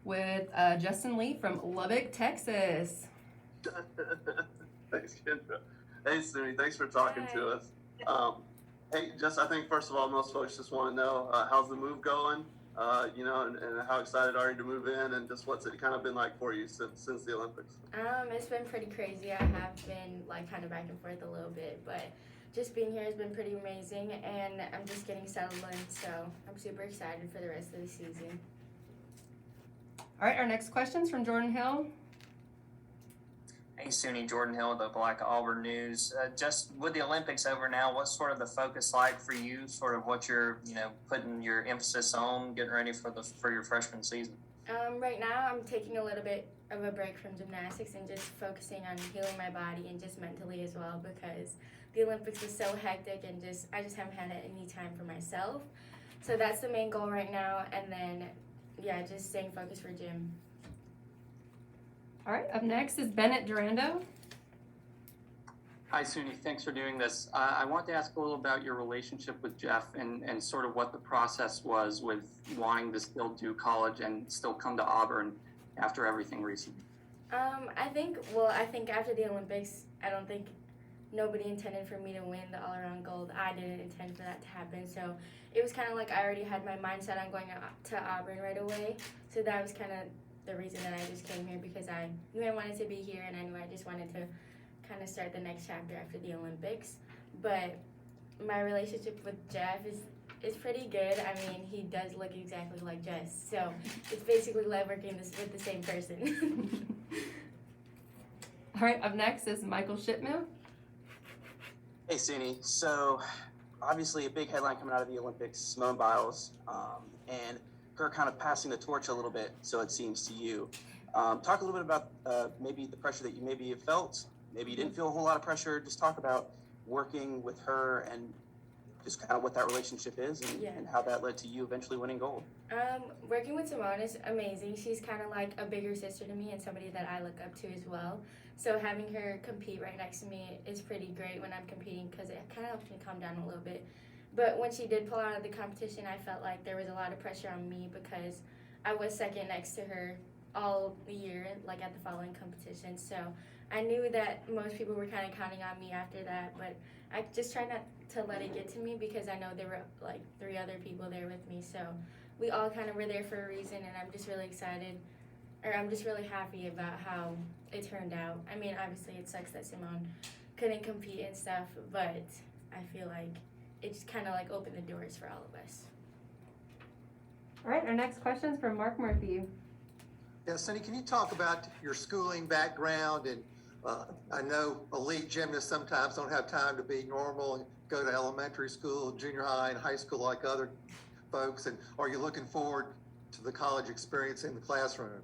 with Justin Lee from Lubbock, Texas. Thanks, Kendra. Hey, Suni, thanks for talking to us. Hey, I think first of all, most folks just want to know how's the move going, and how excited are you to move in, and just what's it kind of been like for you since the Olympics? It's been pretty crazy. I have been like kind of back and forth a little bit, but just being here has been pretty amazing, and I'm just getting settled in, so I'm super excited for the rest of the season. All right, our next question's from Jordan Hill. Hey, Suni, Jordan Hill, the Black Auburn News. Just with the Olympics over now, what's sort of the focus like for you? Sort of what you're, putting your emphasis on, getting ready for your freshman season. Right now, I'm taking a little bit of a break from gymnastics and just focusing on healing my body and just mentally as well, because the Olympics was so hectic and I just haven't had any time for myself. So that's the main goal right now, and then just staying focused for gym. All right, up next is Bennett Durando. Hi, Suni. Thanks for doing this. I want to ask a little about your relationship with Jeff and sort of what the process was with wanting to still do college and still come to Auburn after everything recently. I think after the Olympics, I don't think nobody intended for me to win the all-around gold. I didn't intend for that to happen. So it was kind of like I already had my mindset on going to Auburn right away. So that was kind of the reason that I just came here, because I knew I wanted to be here and I knew I just wanted to kind of start the next chapter after the Olympics. But my relationship with Jeff is pretty good. I mean, he does look exactly like Jess, so it's basically like working with the same person. All right, up next is Michael Shipmill. Hey, Suni. So, obviously, a big headline coming out of the Olympics, Simone Biles, and her kind of passing the torch a little bit, so it seems to you. Talk a little bit about maybe the pressure that you maybe have felt. Maybe you didn't feel a whole lot of pressure. Just talk about working with her and just kind of what that relationship is and how that led to you eventually winning gold. Working with Simone is amazing. She's kind of like a bigger sister to me and somebody that I look up to as well. So having her compete right next to me is pretty great when I'm competing, because it kind of helps me calm down a little bit. But when she did pull out of the competition, I felt like there was a lot of pressure on me, because I was second next to her all year, like at the following competition. So I knew that most people were kind of counting on me after that, but I just tried not to let it get to me, because I know there were like 3 other people there with me. So we all kind of were there for a reason, and I'm just really excited, or I'm just really happy about how it turned out. I mean, obviously it sucks that Simone couldn't compete and stuff, but I feel like it just kind of like opened the doors for all of us. All right, our next question is from Mark Murphy. Yeah, Sunny, can you talk about your schooling background? And I know elite gymnasts sometimes don't have time to be normal and go to elementary school, junior high, and high school like other folks. And are you looking forward to the college experience in the classroom?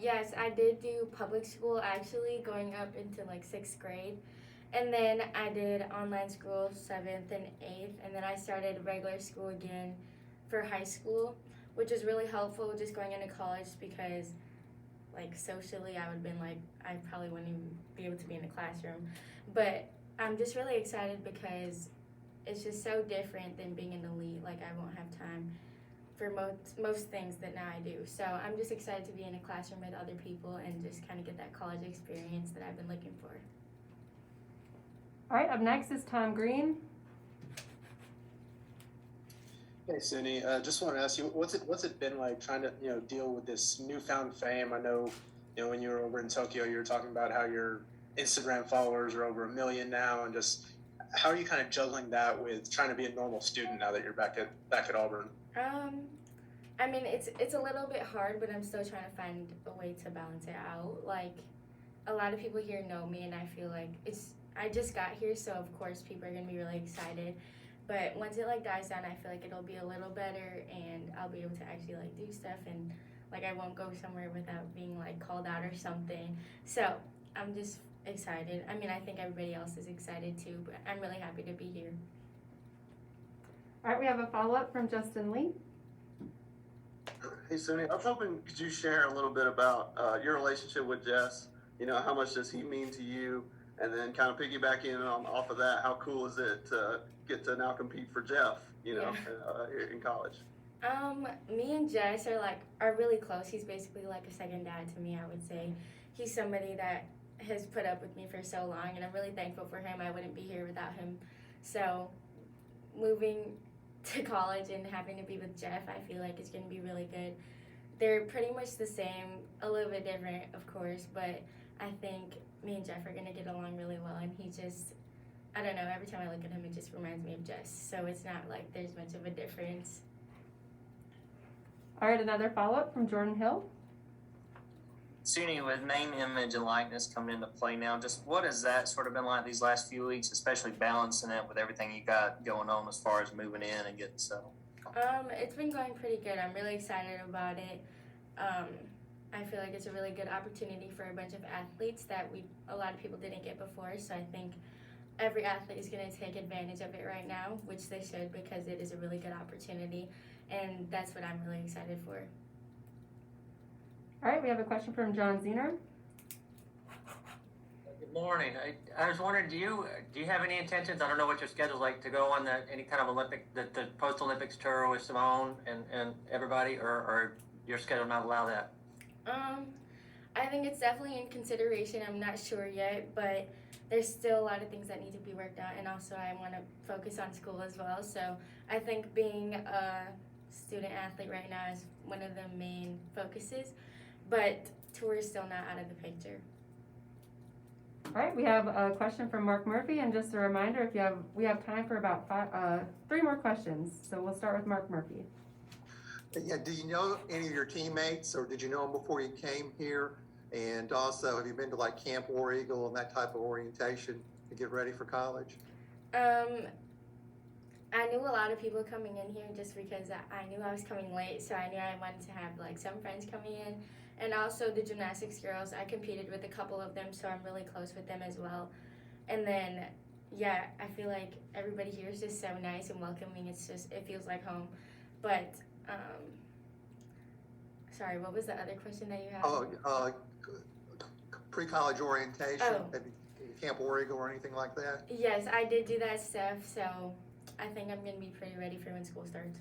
Yes, I did do public school actually going up into like 6th grade. And then I did online school 7th and 8th. And then I started regular school again for high school, which is really helpful just going into college, because like socially I would have been like, I probably wouldn't even be able to be in the classroom. But I'm just really excited because it's just so different than being an elite. Like I won't have time for most things that now I do. So I'm just excited to be in a classroom with other people and just kind of get that college experience that I've been looking for. All right, up next is Tom Green. Hey, Suni, just want to ask you, what's it been like trying to deal with this newfound fame? I know when you were over in Tokyo, you were talking about how your Instagram followers are over 1 million now, and just how are you kind of juggling that with trying to be a normal student now that you're back at Auburn? I mean, it's a little bit hard, but I'm still trying to find a way to balance it out. Like, a lot of people here know me, and I feel like I just got here, so of course people are gonna be really excited. But once it like dies down, I feel like it'll be a little better, and I'll be able to actually like do stuff, and like I won't go somewhere without being like called out or something. So I'm just excited. I mean, I think everybody else is excited too, but I'm really happy to be here. All right, we have a follow-up from Justin Lee. Hey, Suni, I was hoping, could you share a little bit about your relationship with Jess? How much does he mean to you? And then kind of piggybacking off of that, how cool is it to get to now compete for Jeff, in college? Me and Jess are really close. He's basically like a second dad to me, I would say. He's somebody that has put up with me for so long, and I'm really thankful for him. I wouldn't be here without him. So, moving to college and having to be with Jeff, I feel like it's going to be really good. They're pretty much the same, a little bit different, of course, but I think me and Jeff are going to get along really well, and he just, I don't know, every time I look at him, it just reminds me of Jess. So it's not like there's much of a difference. All right, another follow-up from Jordan Hill. Suni, with name, image, and likeness coming into play now, just what has that sort of been like these last few weeks, especially balancing it with everything you got going on as far as moving in and getting settled? It's been going pretty good. I'm really excited about it. I feel like it's a really good opportunity for a bunch of athletes that a lot of people didn't get before. So I think every athlete is going to take advantage of it right now, which they should, because it is a really good opportunity, and that's what I'm really excited for. All right, we have a question from John Zener. Good morning. I was wondering, do you have any intentions? I don't know what your schedule's like to go on any kind of the post Olympics tour with Simone and everybody, or your schedule not allow that? I think it's definitely in consideration. I'm not sure yet, but there's still a lot of things that need to be worked out, and also I want to focus on school as well. So I think being a student athlete right now is one of the main focuses, but tour is still not out of the picture. All right, we have a question from Mark Murphy, and just a reminder, we have time for about 3 more questions. So we'll start with Mark Murphy. Yeah, do you know any of your teammates, or did you know them before you came here? And also, have you been to like Camp War Eagle and that type of orientation to get ready for college? I knew a lot of people coming in here just because I knew I was coming late, so I knew I wanted to have like some friends coming in. And also the gymnastics girls, I competed with a couple of them, so I'm really close with them as well. And then, yeah, I feel like everybody here is just so nice and welcoming. It feels like home. But, sorry, what was the other question that you had? Pre-college orientation, Oh. maybe Camp War Eagle or anything like that? Yes, I did do that stuff, so I think I'm going to be pretty ready for when school starts.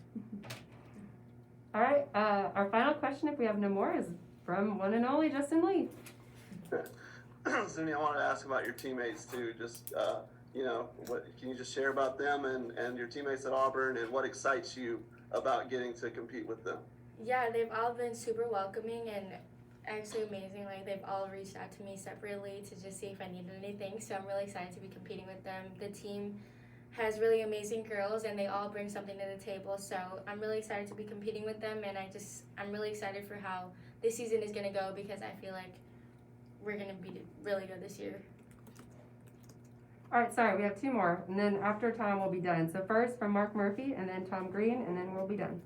All right, our final question, if we have no more, is from one and only Justin Lee. Suni, I wanted to ask about your teammates too. Just what can you just share about them and your teammates at Auburn, and what excites you about getting to compete with them? Yeah, they've all been super welcoming and actually amazing. Like, they've all reached out to me separately to just see if I needed anything, so I'm really excited to be competing with them. The team has really amazing girls, and they all bring something to the table, so I'm really excited to be competing with them, and I'm really excited for how this season is going to go, because I feel like we're going to be really good this year. All right, sorry, we have 2 more, and then after Tom, we'll be done. So first from Mark Murphy, and then Tom Green, and then we'll be done.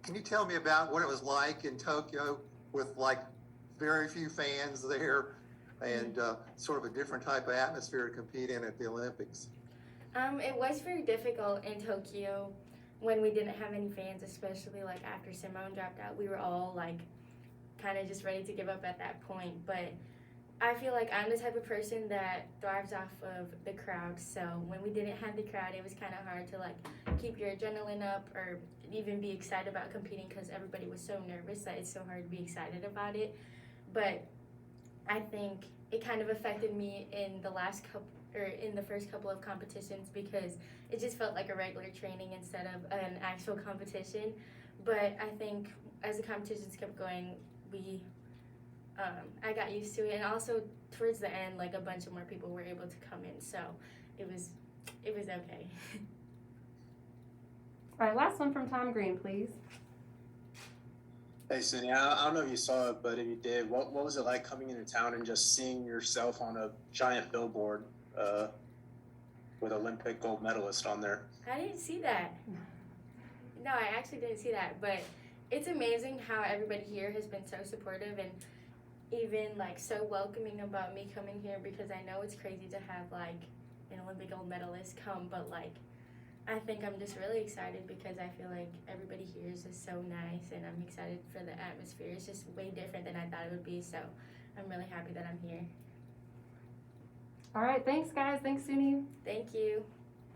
Can you tell me about what it was like in Tokyo with like very few fans there and sort of a different type of atmosphere to compete in at the Olympics? It was very difficult in Tokyo when we didn't have any fans, especially like after Simone dropped out. We were all like kind of just ready to give up at that point, but I feel like I'm the type of person that thrives off of the crowd, so when we didn't have the crowd, it was kind of hard to like keep your adrenaline up or even be excited about competing, because everybody was so nervous that it's so hard to be excited about it. But I think it kind of affected me in the first couple of competitions, because it just felt like a regular training instead of an actual competition. But I think as the competitions kept going, I got used to it, and also towards the end, like, a bunch of more people were able to come in, so it was okay. All right, last one from Tom Green, please. Hey, Cindy, I don't know if you saw it, but if you did, what was it like coming into town and just seeing yourself on a giant billboard with Olympic gold medalist on there? I didn't see that. No, I actually didn't see that, but it's amazing how everybody here has been so supportive and even like so welcoming about me coming here, because I know it's crazy to have like an Olympic gold medalist come, but like I think I'm just really excited because I feel like everybody here is just so nice, and I'm excited for the atmosphere. It's just way different than I thought it would be, so I'm really happy that I'm here. All right, thanks guys. Thanks, Suni. Thank you.